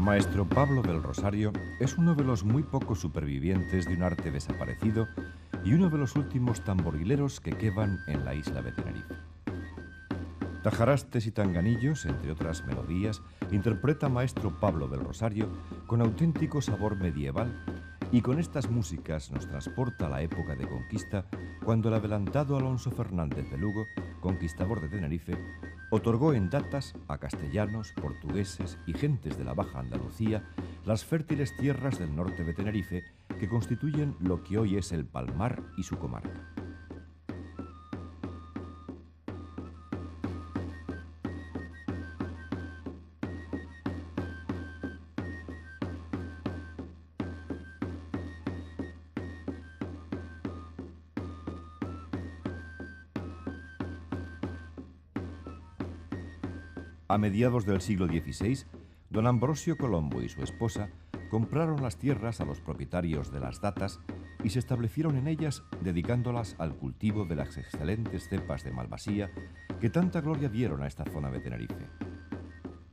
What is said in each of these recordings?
Maestro Pablo del Rosario es uno de los muy pocos supervivientes de un arte desaparecido y uno de los últimos tamborileros que quedan en la isla de Tenerife. Tajarastes y tanganillos, entre otras melodías, interpreta Maestro Pablo del Rosario con auténtico sabor medieval, y con estas músicas nos transporta a la época de conquista, cuando el adelantado Alonso Fernández de Lugo, conquistador de Tenerife, otorgó en datas a castellanos, portugueses y gentes de la Baja Andalucía las fértiles tierras del norte de Tenerife, que constituyen lo que hoy es el Palmar y su comarca. A mediados del siglo XVI, don Ambrosio Colombo y su esposa compraron las tierras a los propietarios de las datas y se establecieron en ellas, dedicándolas al cultivo de las excelentes cepas de malvasía que tanta gloria dieron a esta zona de Tenerife.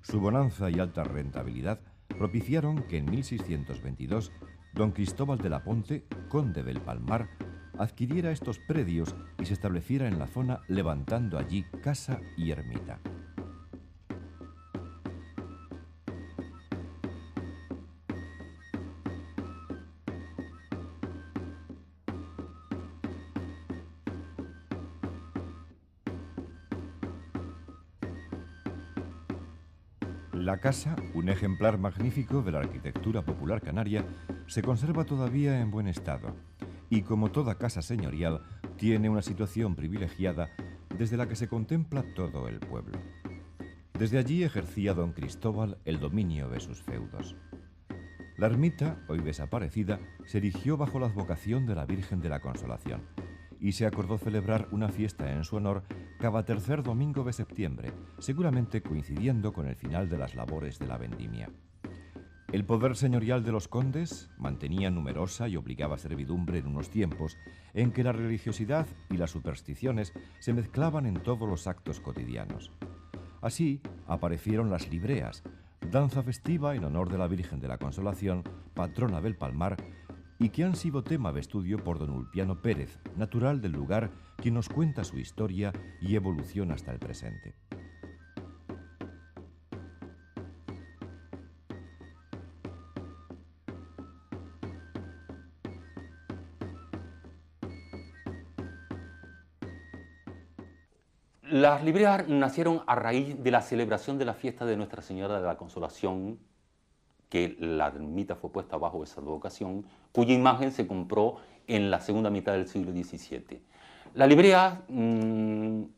Su bonanza y alta rentabilidad propiciaron que en 1622 don Cristóbal de la Ponte, conde del Palmar, adquiriera estos predios y se estableciera en la zona, levantando allí casa y ermita. La casa, un ejemplar magnífico de la arquitectura popular canaria, se conserva todavía en buen estado y, como toda casa señorial, tiene una situación privilegiada desde la que se contempla todo el pueblo. Desde allí ejercía don Cristóbal el dominio de sus feudos. La ermita, hoy desaparecida, se erigió bajo la advocación de la Virgen de la Consolación y se acordó celebrar una fiesta en su honor cada tercer domingo de septiembre, seguramente coincidiendo con el final de las labores de la vendimia. El poder señorial de los condes mantenía numerosa y obligada servidumbre en unos tiempos en que la religiosidad y las supersticiones se mezclaban en todos los actos cotidianos. Así aparecieron las libreas, danza festiva en honor de la Virgen de la Consolación, patrona del Palmar, y que han sido tema de estudio por don Ulpiano Pérez, natural del lugar, quien nos cuenta su historia y evolución hasta el presente. Las libreas nacieron a raíz de la celebración de la fiesta de Nuestra Señora de la Consolación, que la ermita fue puesta bajo esa advocación, cuya imagen se compró en la segunda mitad del siglo XVII. La librea, el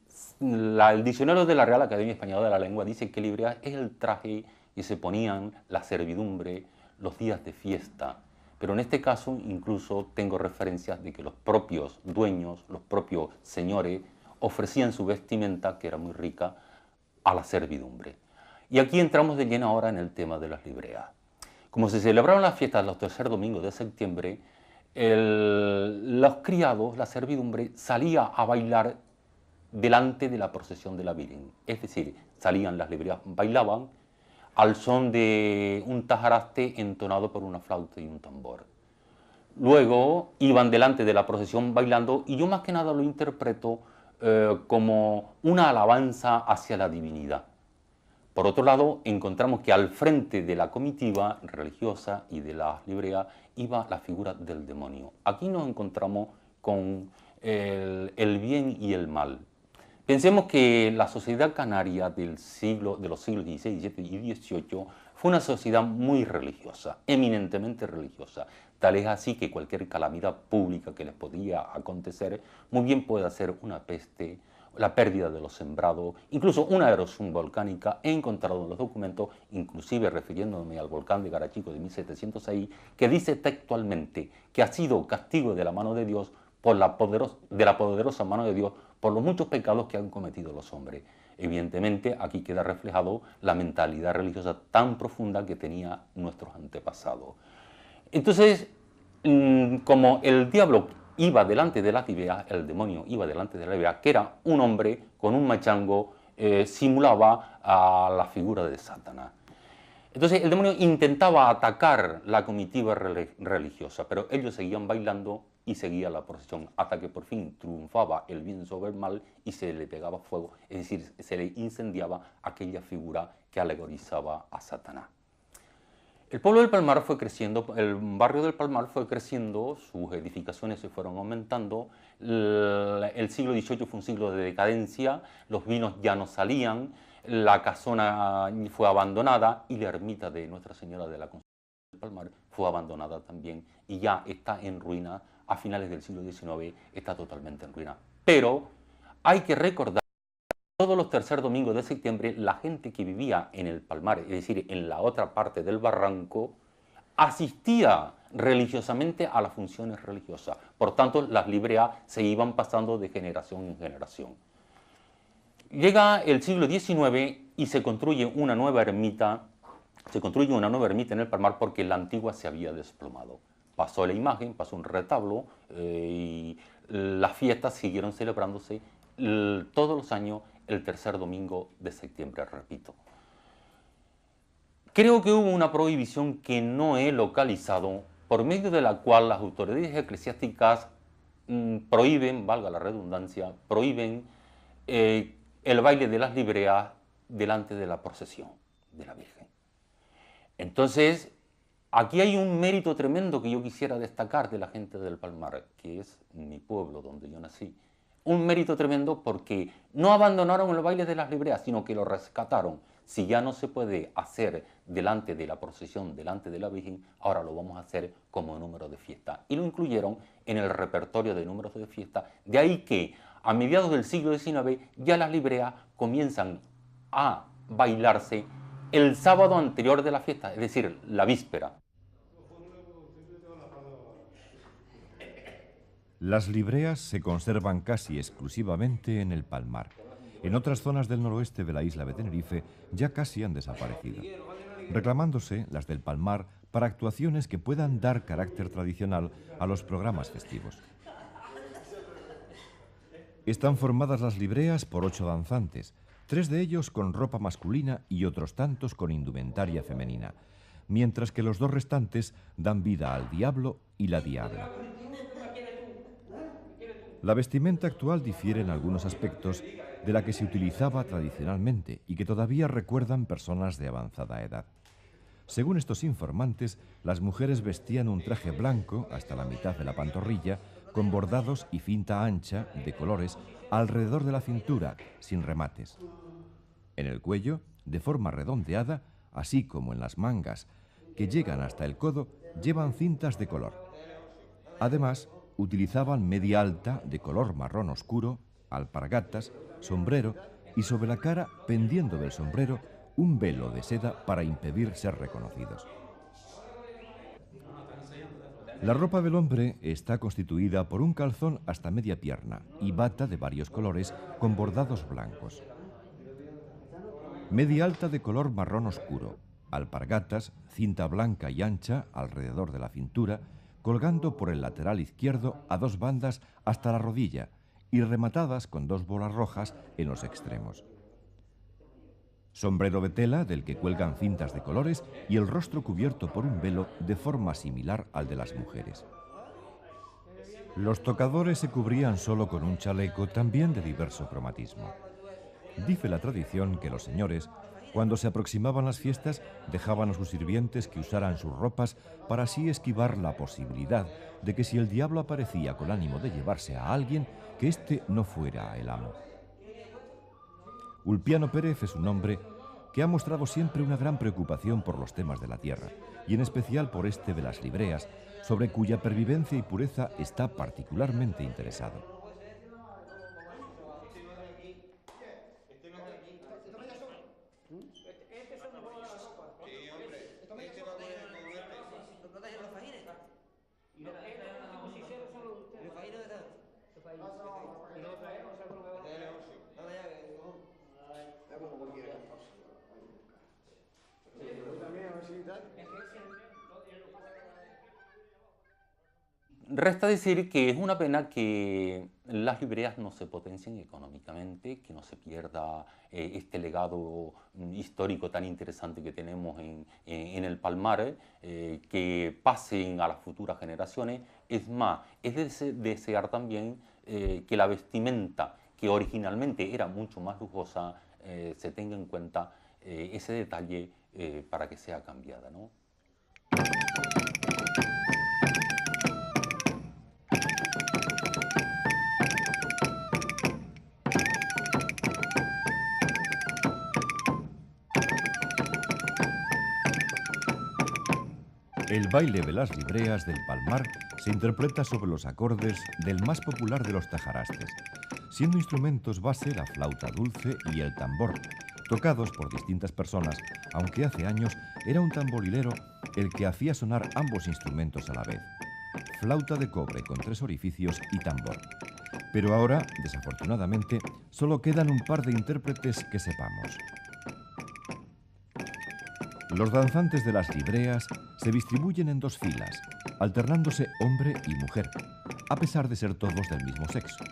diccionario de la Real Academia Española de la Lengua dice que librea es el traje que se ponían la servidumbre los días de fiesta, pero en este caso incluso tengo referencias de que los propios dueños, los propios señores, ofrecían su vestimenta, que era muy rica, a la servidumbre. Y aquí entramos de lleno ahora en el tema de las libreas. Como se celebraron las fiestas los tercer domingos de septiembre, los criados, la servidumbre, salía a bailar delante de la procesión de la Virgen. Es decir, salían las libreas, bailaban al son de un tajaraste entonado por una flauta y un tambor. Luego iban delante de la procesión bailando, y yo más que nada lo interpreto como una alabanza hacia la divinidad. Por otro lado, encontramos que al frente de la comitiva religiosa y de las libreas iba la figura del demonio. Aquí nos encontramos con el bien y el mal. Pensemos que la sociedad canaria de los siglos XVI, XVII y XVIII fue una sociedad muy religiosa, eminentemente religiosa. Tal es así que cualquier calamidad pública que les podía acontecer, muy bien puede ser una peste, la pérdida de los sembrados, incluso una erosión volcánica. He encontrado en los documentos, inclusive refiriéndome al volcán de Garachico de 1706, que dice textualmente que ha sido castigo de la mano de Dios, de la poderosa mano de Dios, por los muchos pecados que han cometido los hombres. Evidentemente, aquí queda reflejado la mentalidad religiosa tan profunda que tenía nuestros antepasados. Entonces, como el diablo iba delante de la librea, el demonio iba delante de la librea, que era un hombre con un machango, simulaba a la figura de Satanás. Entonces el demonio intentaba atacar la comitiva religiosa, pero ellos seguían bailando y seguía la procesión, hasta que por fin triunfaba el bien sobre el mal y se le pegaba fuego, es decir, se le incendiaba aquella figura que alegorizaba a Satanás. El pueblo del Palmar fue creciendo, el barrio del Palmar fue creciendo, sus edificaciones se fueron aumentando, el siglo XVIII fue un siglo de decadencia, los vinos ya no salían, la casona fue abandonada y la ermita de Nuestra Señora de la Consolación del Palmar fue abandonada también y ya está en ruina. A finales del siglo XIX está totalmente en ruina. Pero hay que recordar que todos los tercer domingos de septiembre la gente que vivía en el Palmar, es decir, en la otra parte del barranco, asistía religiosamente a las funciones religiosas. Por tanto, las libreas se iban pasando de generación en generación. Llega el siglo XIX y se construye una nueva ermita en el Palmar porque la antigua se había desplomado. Pasó la imagen, pasó un retablo y las fiestas siguieron celebrándose todos los años el tercer domingo de septiembre, repito. Creo que hubo una prohibición que no he localizado, por medio de la cual las autoridades eclesiásticas prohíben, valga la redundancia, prohíben el baile de las libreas delante de la procesión de la Virgen. Entonces, aquí hay un mérito tremendo que yo quisiera destacar de la gente del Palmar, que es mi pueblo donde yo nací. Un mérito tremendo porque no abandonaron el baile de las libreas, sino que lo rescataron. Si ya no se puede hacer delante de la procesión, delante de la Virgen, ahora lo vamos a hacer como número de fiesta. Y lo incluyeron en el repertorio de números de fiesta. De ahí que a mediados del siglo XIX ya las libreas comienzan a bailarse el sábado anterior de la fiesta, es decir, la víspera. Las libreas se conservan casi exclusivamente en el Palmar. En otras zonas del noroeste de la isla de Tenerife ya casi han desaparecido, reclamándose las del Palmar para actuaciones que puedan dar carácter tradicional a los programas festivos. Están formadas las libreas por 8 danzantes, 3 de ellos con ropa masculina y otros tantos con indumentaria femenina, mientras que los 2 restantes dan vida al diablo y la diabla. La vestimenta actual difiere en algunos aspectos de la que se utilizaba tradicionalmente y que todavía recuerdan personas de avanzada edad. Según estos informantes, las mujeres vestían un traje blanco hasta la mitad de la pantorrilla, con bordados y cinta ancha de colores alrededor de la cintura, sin remates. En el cuello, de forma redondeada, así como en las mangas, que llegan hasta el codo, llevan cintas de color. Además, utilizaban media alta de color marrón oscuro, alpargatas, sombrero y sobre la cara, pendiendo del sombrero, un velo de seda para impedir ser reconocidos. La ropa del hombre está constituida por un calzón hasta media pierna y bata de varios colores con bordados blancos. Media alta de color marrón oscuro, alpargatas, cinta blanca y ancha alrededor de la cintura, colgando por el lateral izquierdo a 2 bandas hasta la rodilla y rematadas con 2 bolas rojas en los extremos. Sombrero de tela del que cuelgan cintas de colores y el rostro cubierto por un velo de forma similar al de las mujeres. Los tocadores se cubrían solo con un chaleco también de diverso cromatismo. Dice la tradición que los señores, cuando se aproximaban las fiestas, dejaban a sus sirvientes que usaran sus ropas para así esquivar la posibilidad de que si el diablo aparecía con ánimo de llevarse a alguien, que éste no fuera el amo. Ulpiano Pérez es un hombre que ha mostrado siempre una gran preocupación por los temas de la tierra, y en especial por este de las libreas, sobre cuya pervivencia y pureza está particularmente interesado. Resta decir que es una pena que las libreas no se potencien económicamente, que no se pierda este legado histórico tan interesante que tenemos en el Palmar, que pasen a las futuras generaciones. Es más, es desear también que la vestimenta, que originalmente era mucho más lujosa, se tenga en cuenta ese detalle para que sea cambiada, ¿no? El baile de las libreas del Palmar se interpreta sobre los acordes del más popular de los tajarastes, siendo instrumentos base la flauta dulce y el tambor, tocados por distintas personas, aunque hace años era un tamborilero el que hacía sonar ambos instrumentos a la vez, flauta de cobre con 3 orificios y tambor. Pero ahora, desafortunadamente, solo quedan un par de intérpretes que sepamos. Los danzantes de las libreas se distribuyen en 2 filas, alternándose hombre y mujer, a pesar de ser todos del mismo sexo.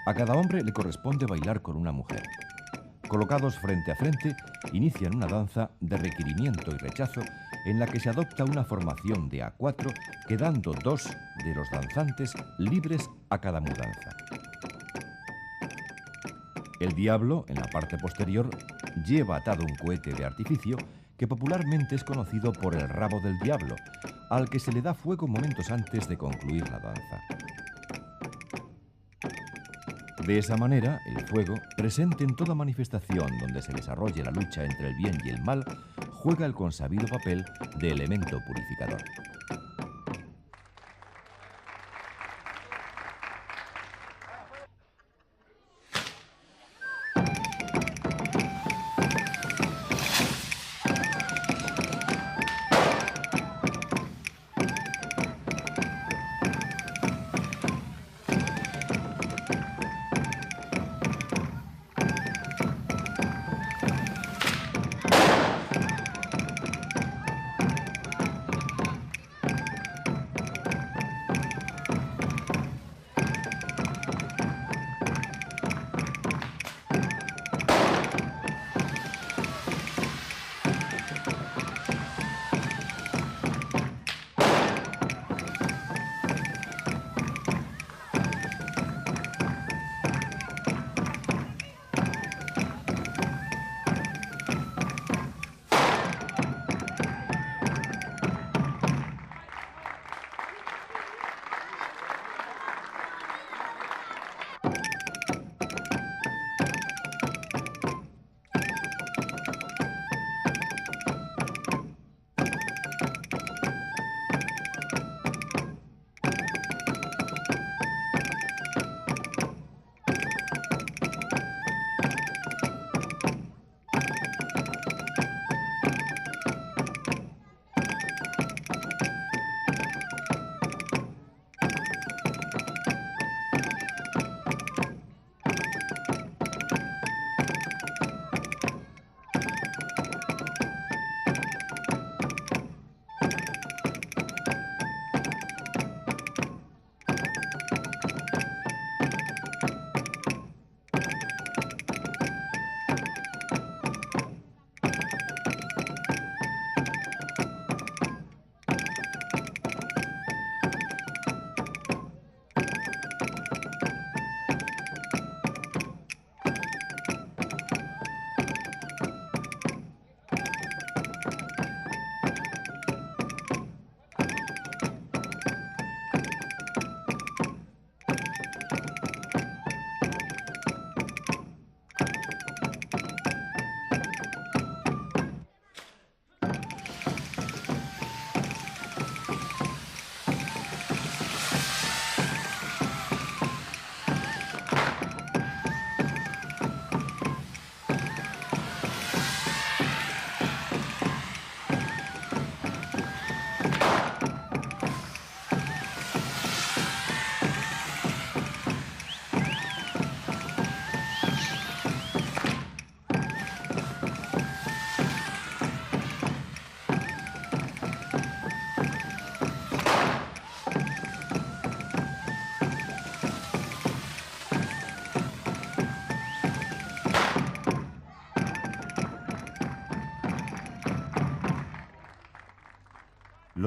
A cada hombre le corresponde bailar con una mujer. Colocados frente a frente, inician una danza de requerimiento y rechazo en la que se adopta una formación de A4, quedando 2 de los danzantes libres a cada mudanza. El diablo, en la parte posterior, lleva atado un cohete de artificio que popularmente es conocido por el rabo del diablo, al que se le da fuego momentos antes de concluir la danza. De esa manera, el fuego, presente en toda manifestación donde se desarrolle la lucha entre el bien y el mal, juega el consabido papel de elemento purificador.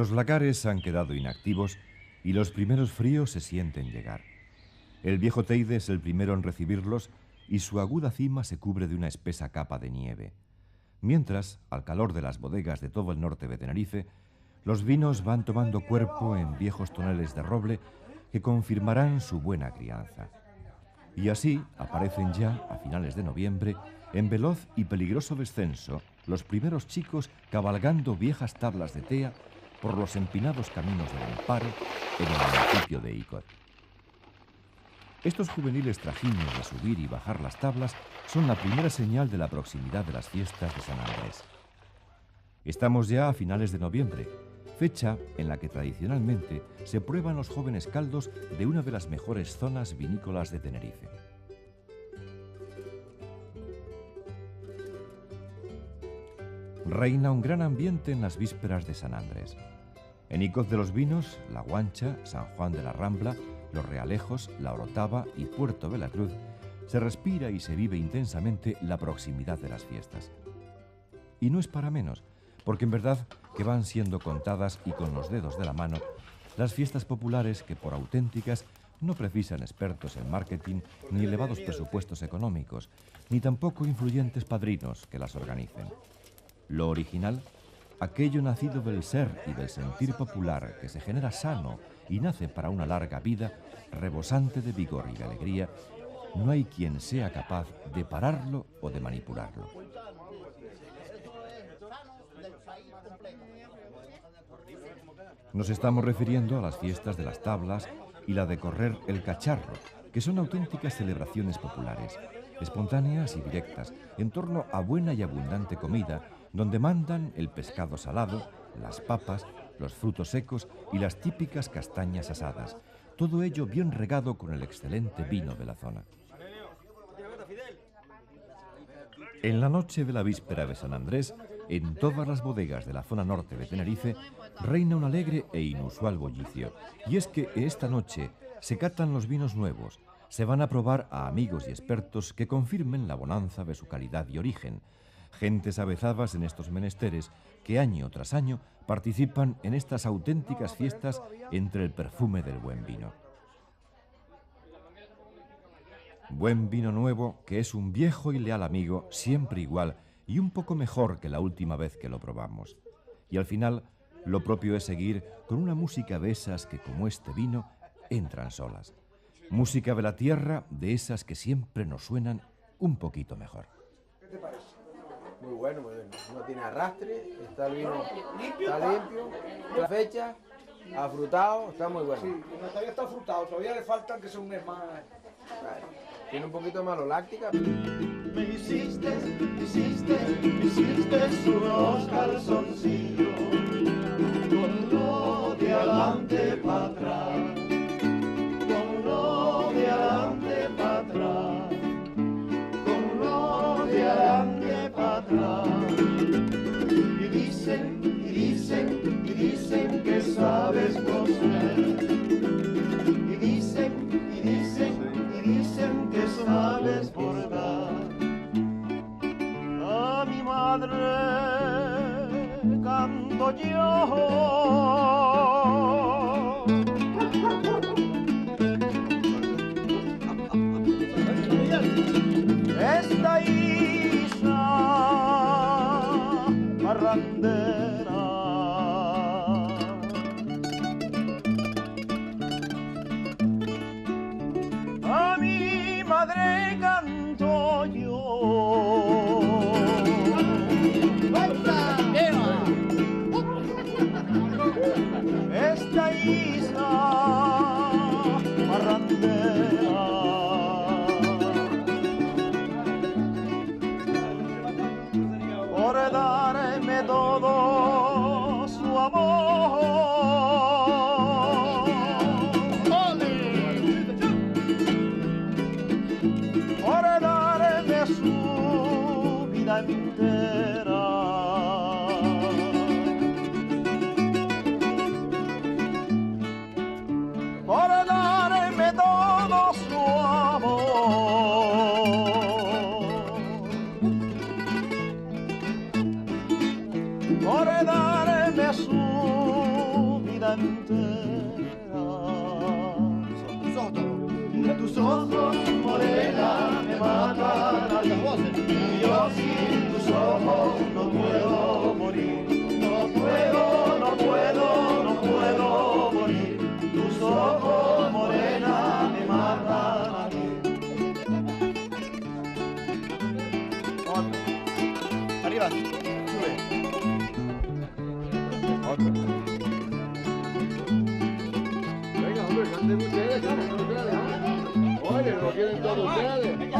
Los lagares han quedado inactivos y los primeros fríos se sienten llegar. El viejo Teide es el primero en recibirlos y su aguda cima se cubre de una espesa capa de nieve. Mientras, al calor de las bodegas de todo el norte de Tenerife, los vinos van tomando cuerpo en viejos toneles de roble que confirmarán su buena crianza. Y así aparecen ya, a finales de noviembre, en veloz y peligroso descenso, los primeros chicos cabalgando viejas tablas de tea por los empinados caminos del Amparo en el municipio de Icod. Estos juveniles trajines de subir y bajar las tablas son la primera señal de la proximidad de las fiestas de San Andrés. Estamos ya a finales de noviembre, fecha en la que tradicionalmente se prueban los jóvenes caldos de una de las mejores zonas vinícolas de Tenerife. Reina un gran ambiente en las vísperas de San Andrés. En Icod de los Vinos, La Guancha, San Juan de la Rambla, Los Realejos, La Orotava y Puerto de la Cruz se respira y se vive intensamente la proximidad de las fiestas. Y no es para menos, porque en verdad que van siendo contadas y con los dedos de la mano las fiestas populares que por auténticas no precisan expertos en marketing ni elevados presupuestos económicos, ni tampoco influyentes padrinos que las organicen. Lo original, aquello nacido del ser y del sentir popular que se genera sano y nace para una larga vida, rebosante de vigor y de alegría, no hay quien sea capaz de pararlo o de manipularlo. Nos estamos refiriendo a las fiestas de las tablas y la de correr el cacharro, que son auténticas celebraciones populares, espontáneas y directas, en torno a buena y abundante comida, donde mandan el pescado salado, las papas, los frutos secos y las típicas castañas asadas, todo ello bien regado con el excelente vino de la zona. En la noche de la víspera de San Andrés, en todas las bodegas de la zona norte de Tenerife, reina un alegre e inusual bullicio. Y es que esta noche se catan los vinos nuevos, se van a probar a amigos y expertos que confirmen la bonanza de su calidad y origen, gentes avezadas en estos menesteres que año tras año participan en estas auténticas fiestas entre el perfume del buen vino. Buen vino nuevo que es un viejo y leal amigo, siempre igual y un poco mejor que la última vez que lo probamos. Y al final, lo propio es seguir con una música de esas que, como este vino, entran solas. Música de la tierra, de esas que siempre nos suenan un poquito mejor. ¿Qué te parece? Muy bueno, muy bueno. No tiene arrastre, está el vino, está limpio, la fecha, afrutado, está muy bueno. Sí, todavía está frutado, todavía le falta que sea un mes más. Claro. Tiene un poquito más láctica. Me hiciste unos calzoncillos con lo de adelante para atrás, con lo de adelante para atrás, con lo de adelante para atrás. Y dicen que sabes coser. Y dicen que sabes bordar. A mi madre canto yo. Esta isla parrandera. A mi madre canto yo. Esta isla parrandera. Por darme todo su amor. Por darme su vida entera. Por darme todo su amor. Por darme su arriba. Sube. Otro. Venga, hombre, canten ustedes, canten ustedes. Oye, lo quieren todos ustedes. Venga,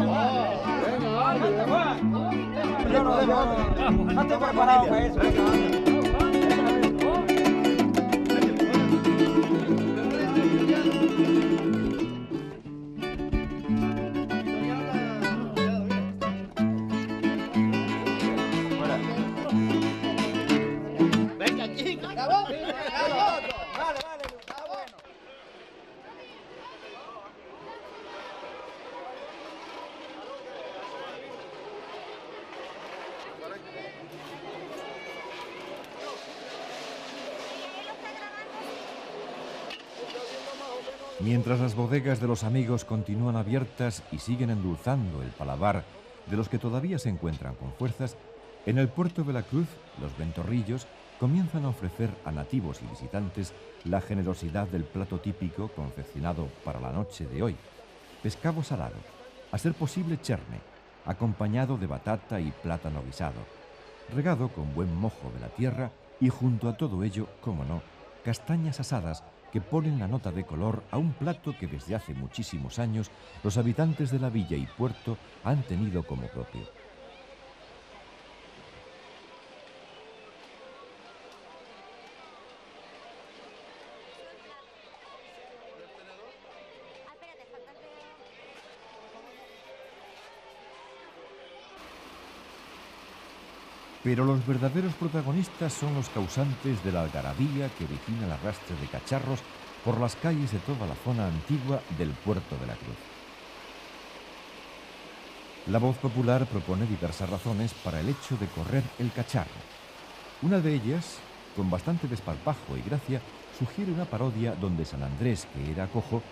Yo no estoy preparado para eso. Mientras las bodegas de los amigos continúan abiertas y siguen endulzando el paladar de los que todavía se encuentran con fuerzas, en el puerto de la Cruz, los ventorrillos comienzan a ofrecer a nativos y visitantes la generosidad del plato típico confeccionado para la noche de hoy: pescado salado, a ser posible cherne, acompañado de batata y plátano guisado, regado con buen mojo de la tierra y junto a todo ello, como no, castañas asadas que ponen la nota de color a un plato que desde hace muchísimos años los habitantes de la villa y puerto han tenido como propio. Pero los verdaderos protagonistas son los causantes de la algarabía que origina el arrastre de cacharros por las calles de toda la zona antigua del puerto de la Cruz. La voz popular propone diversas razones para el hecho de correr el cacharro. Una de ellas, con bastante desparpajo y gracia, sugiere una parodia donde San Andrés, que era cojo,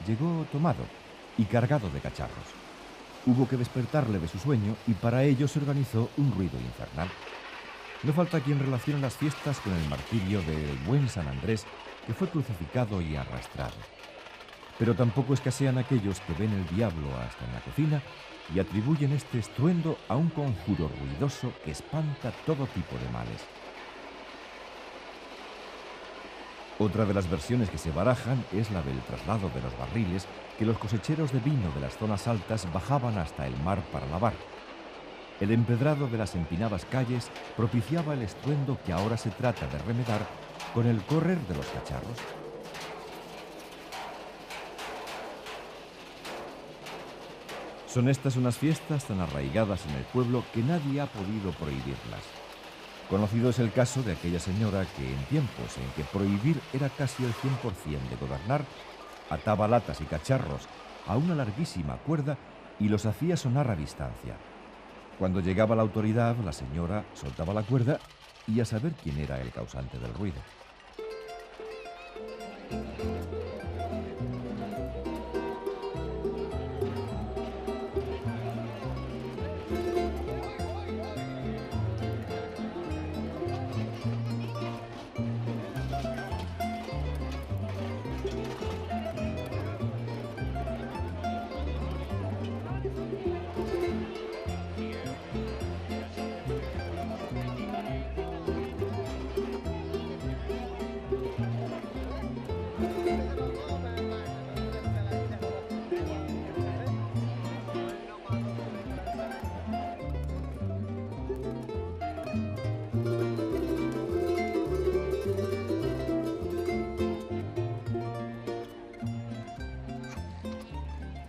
llegó tomado y cargado de cacharros. Hubo que despertarle de su sueño y para ello se organizó un ruido infernal. No falta quien relacione las fiestas con el martirio del buen San Andrés, que fue crucificado y arrastrado. Pero tampoco escasean aquellos que ven el diablo hasta en la cocina y atribuyen este estruendo a un conjuro ruidoso que espanta todo tipo de males. Otra de las versiones que se barajan es la del traslado de los barriles que los cosecheros de vino de las zonas altas bajaban hasta el mar para lavar. El empedrado de las empinadas calles propiciaba el estruendo que ahora se trata de remedar con el correr de los cacharros. Son estas unas fiestas tan arraigadas en el pueblo que nadie ha podido prohibirlas. Conocido es el caso de aquella señora que en tiempos en que prohibir era casi el 100% de gobernar, ataba latas y cacharros a una larguísima cuerda y los hacía sonar a distancia. Cuando llegaba la autoridad, la señora soltaba la cuerda y a saber quién era el causante del ruido.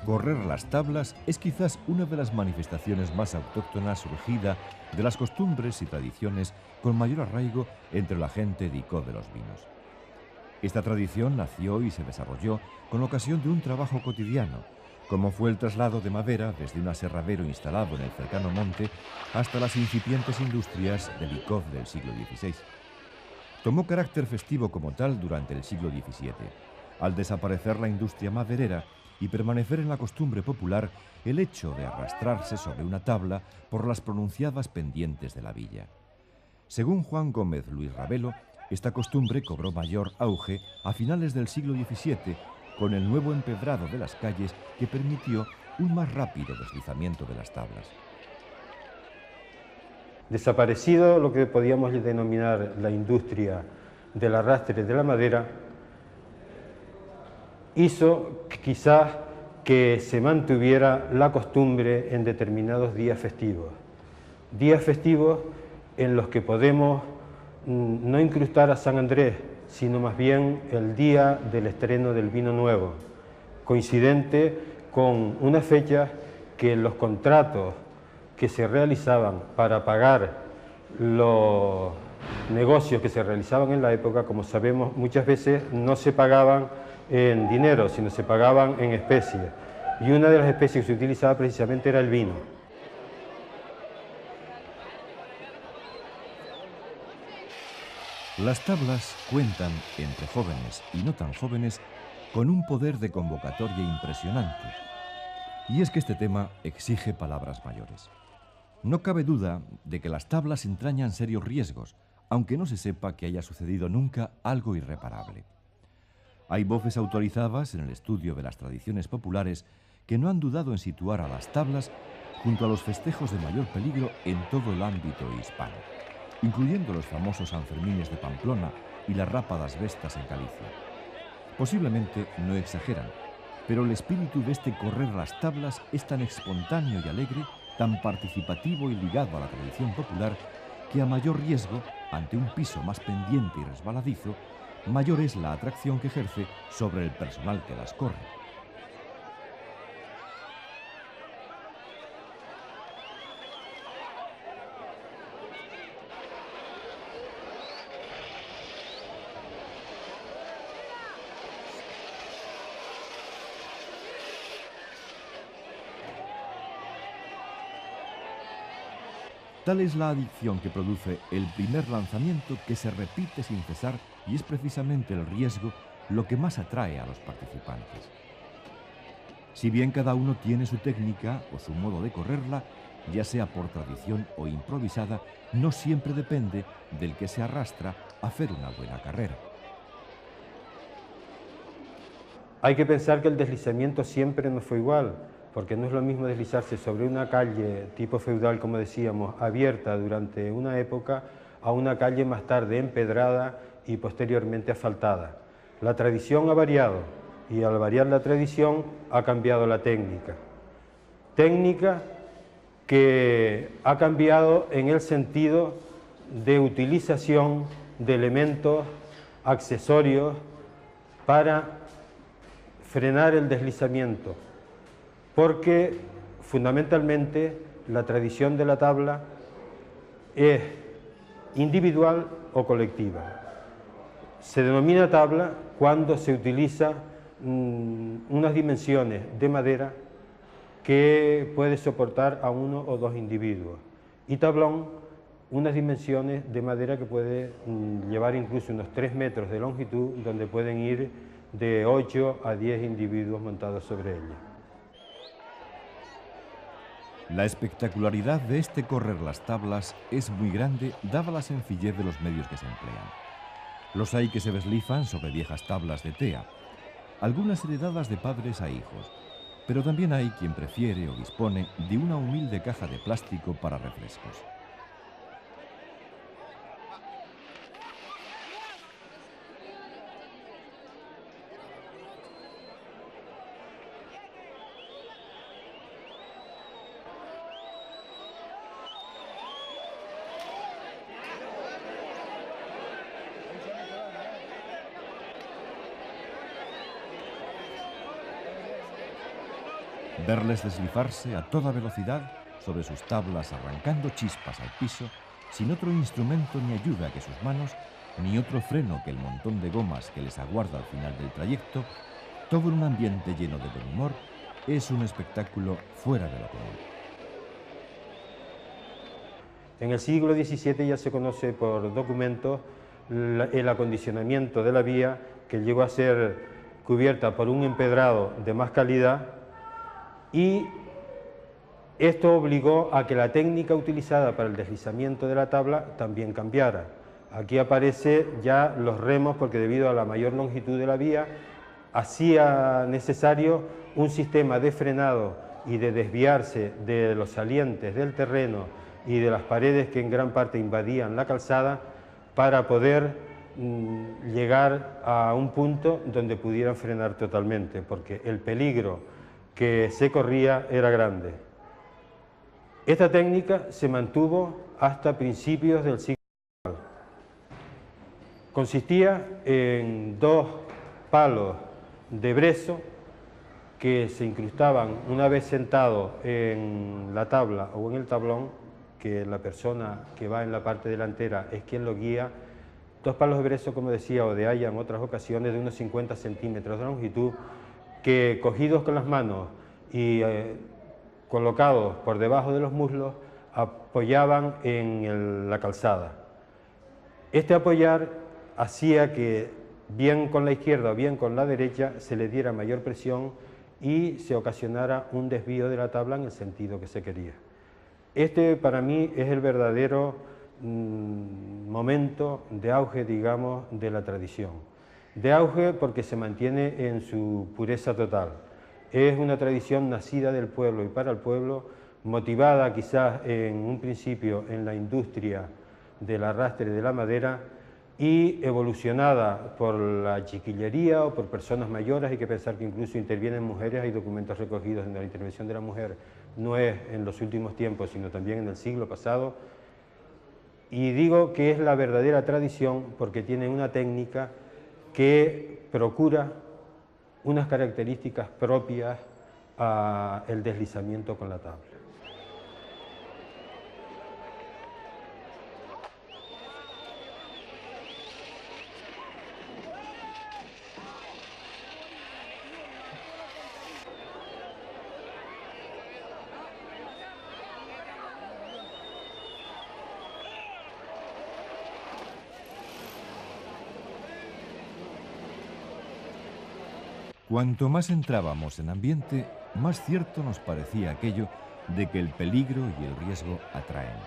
Correr las tablas es quizás una de las manifestaciones más autóctonas surgida de las costumbres y tradiciones con mayor arraigo entre la gente de Icó de los Vinos. Esta tradición nació y se desarrolló con ocasión de un trabajo cotidiano, como fue el traslado de madera desde un aserradero instalado en el cercano monte hasta las incipientes industrias del Icó del siglo XVI. Tomó carácter festivo como tal durante el siglo XVII, al desaparecer la industria maderera y permanecer en la costumbre popular el hecho de arrastrarse sobre una tabla por las pronunciadas pendientes de la villa. Según Juan Gómez Luis Ravelo, esta costumbre cobró mayor auge a finales del siglo XVII con el nuevo empedrado de las calles que permitió un más rápido deslizamiento de las tablas. Desaparecido lo que podíamos denominar la industria del arrastre de la madera, hizo quizás que se mantuviera la costumbre en determinados días festivos en los que podemos no incrustar a San Andrés, sino más bien el día del estreno del vino nuevo, coincidente con una fecha que los contratos que se realizaban para pagar los negocios que se realizaban en la época, como sabemos, muchas veces no se pagaban en dinero, sino se pagaban en especies. Y una de las especies que se utilizaba precisamente era el vino. Las tablas cuentan, entre jóvenes y no tan jóvenes, con un poder de convocatoria impresionante. Y es que este tema exige palabras mayores. No cabe duda de que las tablas entrañan serios riesgos, aunque no se sepa que haya sucedido nunca algo irreparable. Hay voces autorizadas en el estudio de las tradiciones populares que no han dudado en situar a las tablas junto a los festejos de mayor peligro en todo el ámbito hispano, incluyendo los famosos Sanfermines de Pamplona y las rápadas vestas en Galicia. Posiblemente no exageran, pero el espíritu de este correr las tablas es tan espontáneo y alegre, tan participativo y ligado a la tradición popular, que a mayor riesgo, ante un piso más pendiente y resbaladizo, mayor es la atracción que ejerce sobre el personal que las corre. Tal es la adicción que produce el primer lanzamiento, que se repite sin cesar, y es precisamente el riesgo lo que más atrae a los participantes. Si bien cada uno tiene su técnica o su modo de correrla, ya sea por tradición o improvisada, no siempre depende del que se arrastra a hacer una buena carrera. Hay que pensar que el deslizamiento siempre no fue igual, porque no es lo mismo deslizarse sobre una calle tipo feudal, como decíamos, abierta durante una época, a una calle más tarde empedrada y posteriormente asfaltada. La tradición ha variado, y al variar la tradición ha cambiado la técnica. Técnica que ha cambiado en el sentido de utilización de elementos accesorios para frenar el deslizamiento, porque fundamentalmente la tradición de la tabla es individual o colectiva. Se denomina tabla cuando se utiliza unas dimensiones de madera que puede soportar a uno o dos individuos, y tablón unas dimensiones de madera que puede llevar incluso unos 3 metros de longitud, donde pueden ir de 8 a 10 individuos montados sobre ella. La espectacularidad de este correr las tablas es muy grande, dada la sencillez de los medios que se emplean. Los hay que se deslizan sobre viejas tablas de tea, algunas heredadas de padres a hijos, pero también hay quien prefiere o dispone de una humilde caja de plástico para refrescos. Verles deslizarse a toda velocidad sobre sus tablas, arrancando chispas al piso, sin otro instrumento ni ayuda que sus manos, ni otro freno que el montón de gomas que les aguarda al final del trayecto, todo en un ambiente lleno de buen humor, es un espectáculo fuera de lo común. En el siglo XVII ya se conoce por documentos el acondicionamiento de la vía, que llegó a ser cubierta por un empedrado de más calidad, y esto obligó a que la técnica utilizada para el deslizamiento de la tabla también cambiara. Aquí aparecen ya los remos, porque debido a la mayor longitud de la vía hacía necesario un sistema de frenado y de desviarse de los salientes del terreno y de las paredes que en gran parte invadían la calzada para poder llegar a un punto donde pudieran frenar totalmente, porque el peligro que se corría era grande. Esta técnica se mantuvo hasta principios del siglo actual. Consistía en 2 palos de brezo que se incrustaban una vez sentado en la tabla o en el tablón, que la persona que va en la parte delantera es quien lo guía. 2 palos de brezo, como decía, o de haya en otras ocasiones, de unos 50 centímetros de longitud, que cogidos con las manos y colocados por debajo de los muslos, apoyaban en la calzada. Este apoyar hacía que, bien con la izquierda o bien con la derecha, se le diera mayor presión y se ocasionara un desvío de la tabla en el sentido que se quería. Este, para mí, es el verdadero momento de auge, digamos, de la tradición. De auge porque se mantiene en su pureza total. Es una tradición nacida del pueblo y para el pueblo, motivada quizás en un principio en la industria del arrastre de la madera y evolucionada por la chiquillería o por personas mayores. Hay que pensar que incluso intervienen mujeres, hay documentos recogidos donde la intervención de la mujer no es en los últimos tiempos, sino también en el siglo pasado. Y digo que es la verdadera tradición porque tiene una técnica que procura unas características propias al deslizamiento con la tabla. Cuanto más entrábamos en ambiente, más cierto nos parecía aquello de que el peligro y el riesgo atraen.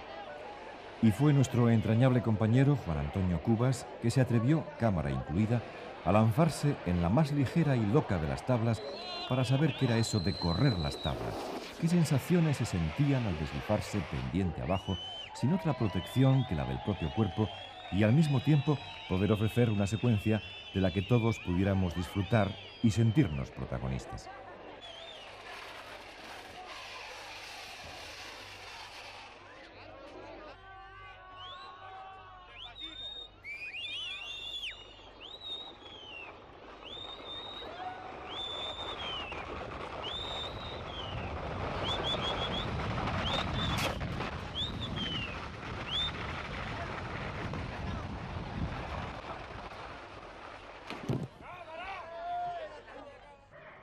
Y fue nuestro entrañable compañero Juan Antonio Cubas que se atrevió, cámara incluida, a lanzarse en la más ligera y loca de las tablas para saber qué era eso de correr las tablas, qué sensaciones se sentían al deslizarse pendiente abajo, sin otra protección que la del propio cuerpo, y al mismo tiempo poder ofrecer una secuencia de la que todos pudiéramos disfrutar y sentirnos protagonistas.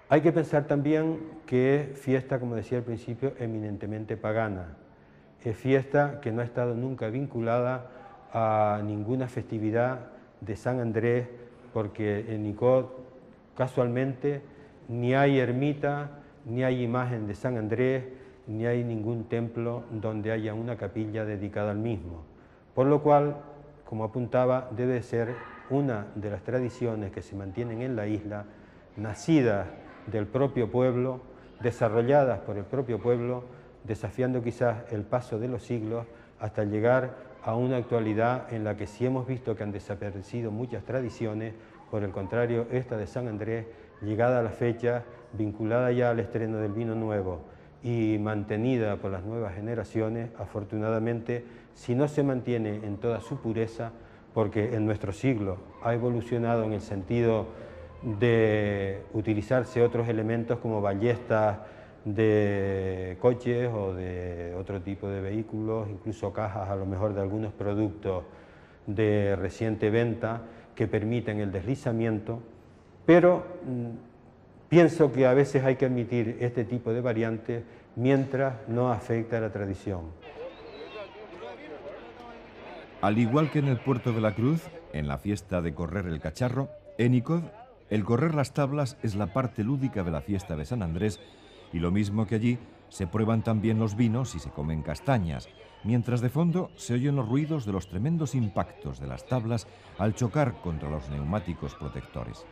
Hay que pensar también que es fiesta, como decía al principio, eminentemente pagana. Es fiesta que no ha estado nunca vinculada a ninguna festividad de San Andrés, porque en Nicod, casualmente, ni hay ermita, ni hay imagen de San Andrés, ni hay ningún templo donde haya una capilla dedicada al mismo. Por lo cual, como apuntaba, debe ser una de las tradiciones que se mantienen en la isla, nacidas del propio pueblo, desarrolladas por el propio pueblo, desafiando quizás el paso de los siglos hasta llegar a una actualidad en la que sí hemos visto que han desaparecido muchas tradiciones, por el contrario, esta de San Andrés, llegada a la fecha, vinculada ya al estreno del vino nuevo y mantenida por las nuevas generaciones, afortunadamente, si no se mantiene en toda su pureza, porque en nuestro siglo ha evolucionado en el sentido de utilizarse otros elementos como ballestas de coches o de otro tipo de vehículos, incluso cajas a lo mejor de algunos productos de reciente venta que permiten el deslizamiento, pero pienso que a veces hay que admitir este tipo de variantes mientras no afecta a la tradición. Al igual que en el Puerto de la Cruz, en la fiesta de correr el cacharro, en Nicod, el correr las tablas es la parte lúdica de la fiesta de San Andrés, y lo mismo que allí, se prueban también los vinos y se comen castañas, mientras de fondo se oyen los ruidos de los tremendos impactos de las tablas al chocar contra los neumáticos protectores.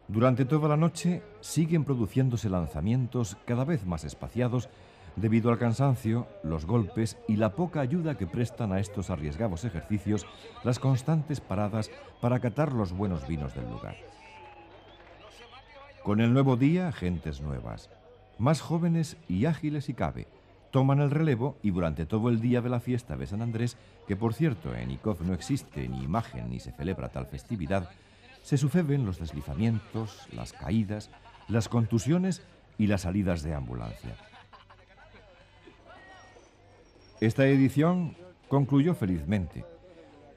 Durante toda la noche siguen produciéndose lanzamientos cada vez más espaciados debido al cansancio, los golpes y la poca ayuda que prestan a estos arriesgados ejercicios las constantes paradas para catar los buenos vinos del lugar. Con el nuevo día, gentes nuevas, más jóvenes y ágiles si cabe, toman el relevo y durante todo el día de la fiesta de San Andrés, que por cierto en Icod no existe ni imagen ni se celebra tal festividad, se suceden los deslizamientos, las caídas, las contusiones y las salidas de ambulancia. Esta edición concluyó felizmente.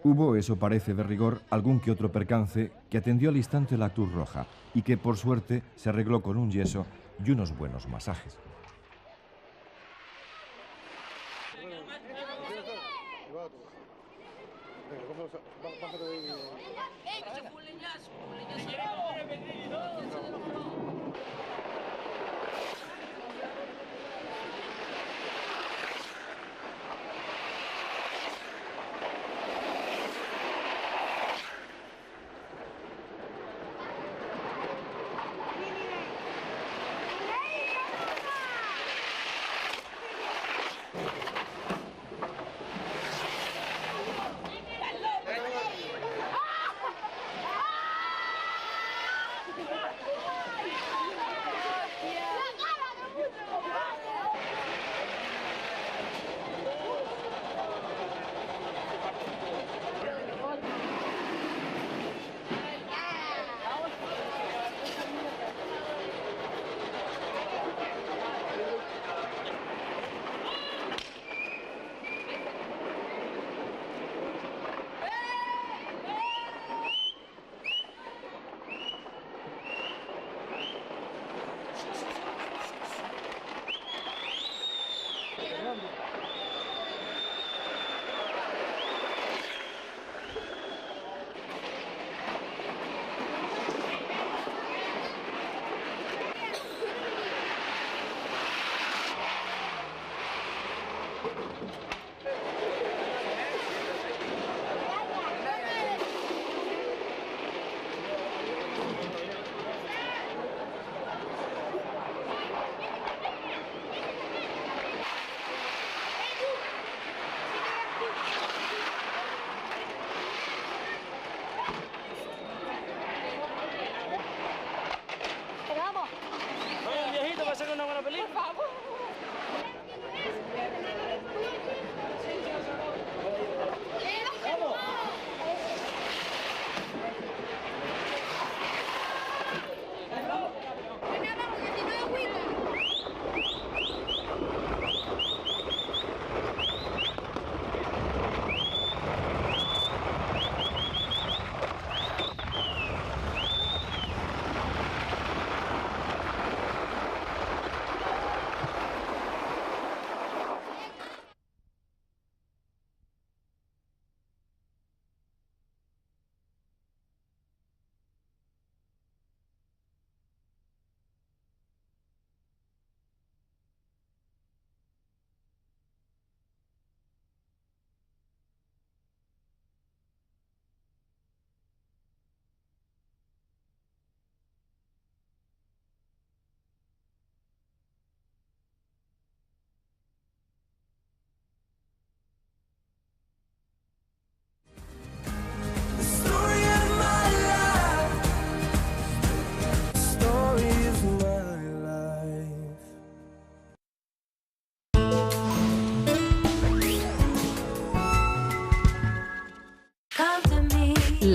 Hubo, eso parece de rigor, algún que otro percance que atendió al instante la Cruz Roja y que por suerte se arregló con un yeso y unos buenos masajes.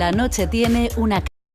La noche tiene una